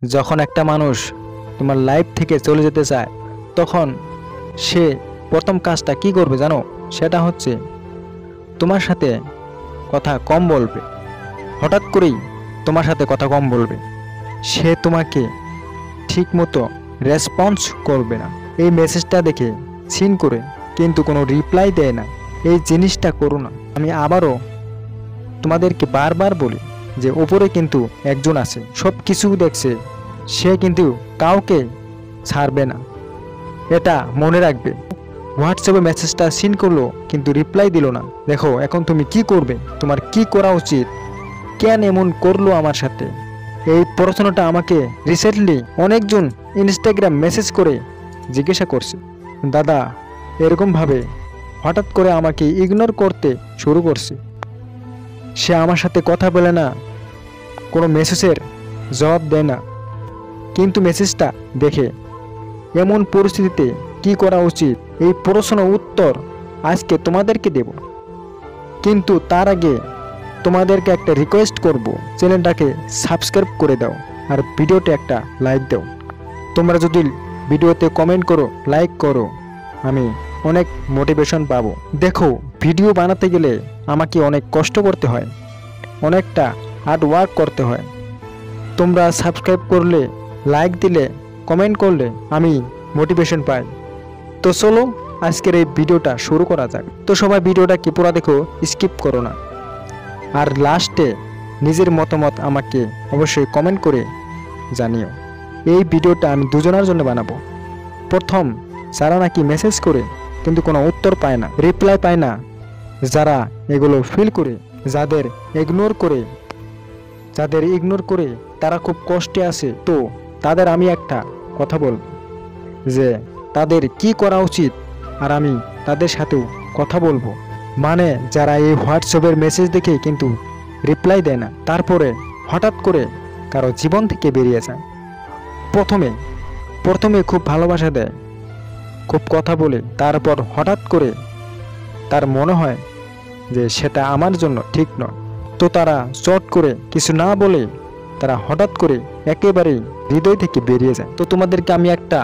যখন একটা মানুষ তোমার লাইফ থেকে চলে যেতে চায় তখন সে প্রথম কাজটা কি করবে জানো? সেটা হচ্ছে তোমার সাথে কথা কম বলবে। হঠাৎ করেই তোমার সাথে কথা কম বলবে। সে তোমাকে ঠিকমতো রেসপন্স করবে না। এই মেসেজটা দেখে সিন করে কিন্তু কোনো রিপ্লাই দেয় না। এই জিনিসটা করো না। আমি আবারও তোমাদেরকে বারবার বলি যে ওপরে কিন্তু একজন আছে, সব কিছু দেখছে, সে কিন্তু কাউকে ছাড়বে না। এটা মনে রাখবে। হোয়াটসঅ্যাপে মেসেজটা সিন করলো কিন্তু রিপ্লাই দিল না। দেখো এখন তুমি কি করবে, তোমার কি করা উচিত? কেন এমন করলো আমার সাথে? এই প্রশ্নটা আমাকে রিসেন্টলি অনেকজন ইনস্টাগ্রাম মেসেজ করে জিজ্ঞাসা করছে। দাদা এরকমভাবে হঠাৎ করে আমাকে ইগনোর করতে শুরু করছে। সে আমার সাথে কথা বলে না, কোনো মেসেজের জবাব দেয় না, কিন্তু মেসেজটা দেখে এমন পরিস্থিতিতে কি করা উচিত এই প্রশ্ন উত্তর আজকে তোমাদেরকে দেব। কিন্তু তার আগে তোমাদেরকে একটা রিকোয়েস্ট করব, চ্যানেলটাকে সাবস্ক্রাইব করে দাও আর ভিডিওতে একটা লাইক দাও। তোমরা যদি ভিডিওতে কমেন্ট করো, লাইক করো, আমি অনেক মোটিভেশন পাবো। দেখো ভিডিও বানাতে গেলে আমাকে অনেক কষ্ট করতে হয়, অনেকটা হার্ড ওয়ার্ক করতে হয়। তোমরা সাবস্ক্রাইব করলে, লাইক দিলে, কমেন্ট করলে আমি মোটিভেশন পাই। তো চলো আজকের এই ভিডিওটা শুরু করা যাক। তো সবাই ভিডিওটা কি পুরো দেখো, স্কিপ করো না। আর লাস্টে নিজের মতামত আমাকে অবশ্যই কমেন্ট করে জানিও। এই ভিডিওটা আমি দুজনের জন্য বানাবো। প্রথম যারা নাকি মেসেজ করে কিন্তু কোনো উত্তর পায় না, রিপ্লাই পায় না, যারা এগুলো ফিল করে, যাদের ইগনোর করে তারা খুব কষ্টে আছে, তো তাদের আমি একটা কথা বলবো যে তাদের কি করা উচিত, আর আমি তাদের সাথেও কথা বলবো। মানে যারা এই হোয়াটসঅ্যাপের মেসেজ দেখে কিন্তু রিপ্লাই দেয় না, তারপরে হঠাৎ করে কারো জীবন থেকে বেরিয়ে যায়। প্রথমে খুব ভালোবাসা দেয়, খুব কথা বলে, তারপর হঠাৎ করে তার মনে হয় যে সেটা আমার জন্য ঠিক নয়, তো তারা চট করে কিছু না বলে তারা হঠাৎ করে একেবারেই হৃদয় থেকে বেরিয়ে যায়। তো তোমাদেরকে আমি একটা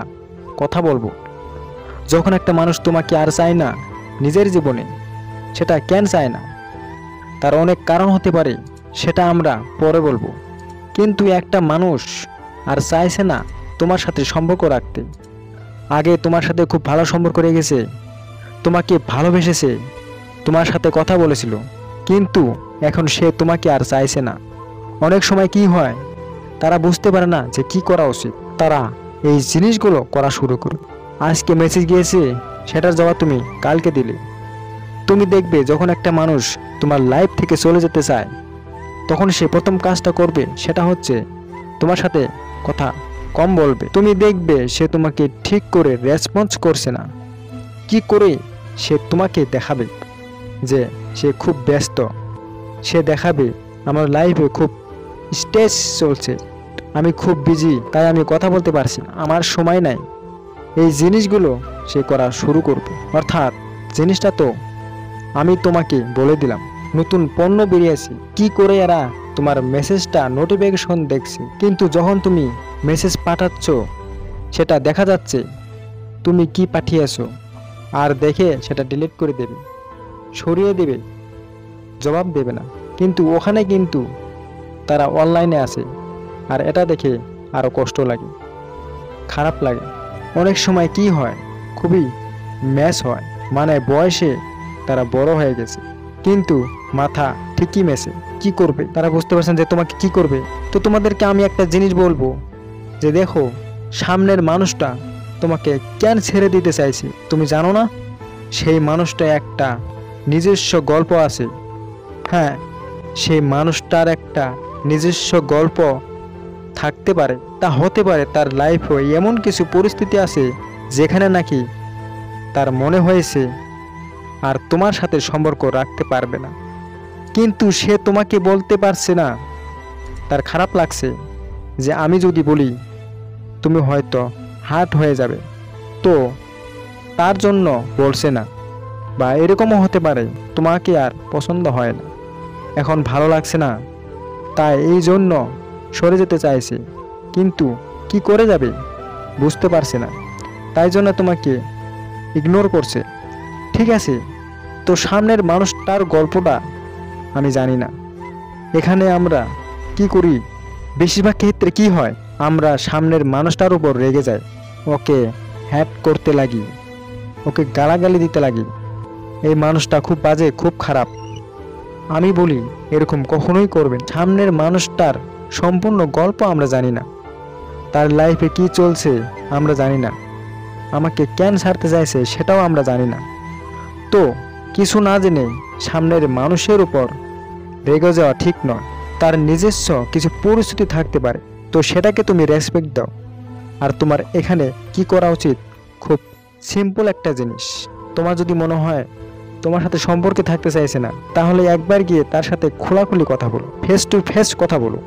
কথা বলবো, যখন একটা মানুষ তোমাকে আর চায় না নিজের জীবনে, সেটা কেন চায় না তার অনেক কারণ হতে পারে, সেটা আমরা পরে বলবো। কিন্তু একটা মানুষ আর চাইছে না তোমার সাথে সম্পর্ক রাখতে। আগে তোমার সাথে খুব ভালো সম্পর্ক রেখেছে, তোমাকে ভালোবেসেছে, তোমার সাথে কথা বলেছিল, কিন্তু এখন সে তোমাকে আর চাইছে না। অনেক সময় কি হয়, তারা বুঝতে পারে না যে কি করা উচিত, তারা এই জিনিসগুলো করা শুরু করে। আজকে মেসেজ গিয়েছে, সেটার জবাব তুমি কালকে দিলে। তুমি দেখবে যখন একটা মানুষ তোমার লাইফ থেকে চলে যেতে চায় তখন সে প্রথম কাজটা করবে, সেটা হচ্ছে তোমার সাথে কথা কম বলবে। তুমি দেখবে সে তোমাকে ঠিক করে রেসপন্স করছে না, কি করে সে তোমাকে দেখাবে যে সে খুব ব্যস্ত। সে দেখাবে আমার লাইফে খুব স্ট্রেস চলছে, আমি খুব বিজি, তাই আমি কথা বলতে পারছি না, আমার সময় নাই। এই জিনিসগুলো সে করা শুরু করবে। অর্থাৎ জিনিসটা তো আমি তোমাকে বলে দিলাম, নতুন পণ্য বেরিয়েছে, কি করে এরা তোমার মেসেজটা নোটিফিকেশন দেখছে, কিন্তু যখন তুমি মেসেজ পাঠাচ্ছ সেটা দেখা যাচ্ছে তুমি কি পাঠিয়েছো, আর দেখে সেটা ডিলিট করে দেবে, সরিয়ে দেবে, জবাব দেবে না। কিন্তু ওখানে কিন্তু তারা অনলাইনে আছে, আর এটা দেখে আরও কষ্ট লাগে, খারাপ লাগে। অনেক সময় কি হয়, খুবই ম্যাচ হয়, মানে বয়সে তারা বড় হয়ে গেছে কিন্তু মাথা ঠিকই মেসে। কি করবে তারা বুঝতে পারছেন যে তোমাকে কি করবে। তো তোমাদেরকে আমি একটা জিনিস বলবো যে দেখো সামনের মানুষটা তোমাকে কেন ছেড়ে দিতে চাইছে তুমি জানো না? সেই মানুষটা একটা নিজস্ব গল্প আছে। হ্যাঁ, সেই মানুষটার একটা নিজস্ব গল্প থাকতে পারে, তা হতে পারে তার লাইফে এমন কিছু পরিস্থিতি আছে যেখানে নাকি তার মনে হয়েছে আর তোমার সাথে সম্পর্ক রাখতে পারবে না, কিন্তু সে তোমাকে বলতে পারছে না। তার খারাপ লাগছে যে আমি যদি বলি তুমি হয়তো হার্ট হয়ে যাবে, তো তার জন্য বলছে না। বা এরকমও হতে পারে তোমাকে আর পছন্দ হয় না, এখন ভালো লাগছে না, তাই এই জন্য সরে যেতে চাইছে, কিন্তু কি করে যাবে বুঝতে পারছে না, তাই জন্য তোমাকে ইগনোর করছে। ঠিক আছে, তো সামনের মানুষটার গল্পটা আমি জানি না। এখানে আমরা কি করি, বেশিরভাগ ক্ষেত্রে কি হয়, আমরা সামনের মানুষটার উপর রেগে যাই, ওকে হ্যাট করতে লাগি, ওকে গালাগালি দিতে লাগি, এই মানুষটা খুব বাজে, খুব খারাপ। আমি বলি এরকম কখনোই করবেন। সামনের মানুষটার সম্পূর্ণ গল্প আমরা জানি না, তার লাইফে কি চলছে আমরা জানি না, আমাকে কেন ছাড়তে চাইছে সেটাও আমরা জানি না। তো কিছু না জেনে সামনের মানুষের উপর রেগে যাওয়া ঠিক নয়। তার নিজস্ব কিছু পরিস্থিতি থাকতে পারে, তো সেটাকে তুমি রেসপেক্ট দাও। আর তোমার এখানে কি করা উচিত, খুব সিম্পল একটা জিনিস। তোমার যদি মনে হয় তোমার সাথে সম্পর্কে থাকতে চাইছে না, তাহলে একবার গিয়ে তার সাথে খোলাখুলি কথা বলো, ফেস টু ফেস কথা বলো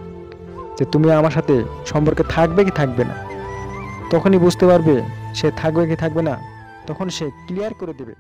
যে তুমি আমার সাথে সম্পর্কে থাকবে কি থাকবে না। তখনই বুঝতে পারবে সে থাকবে কি থাকবে না, তখন সে ক্লিয়ার করে দেবে।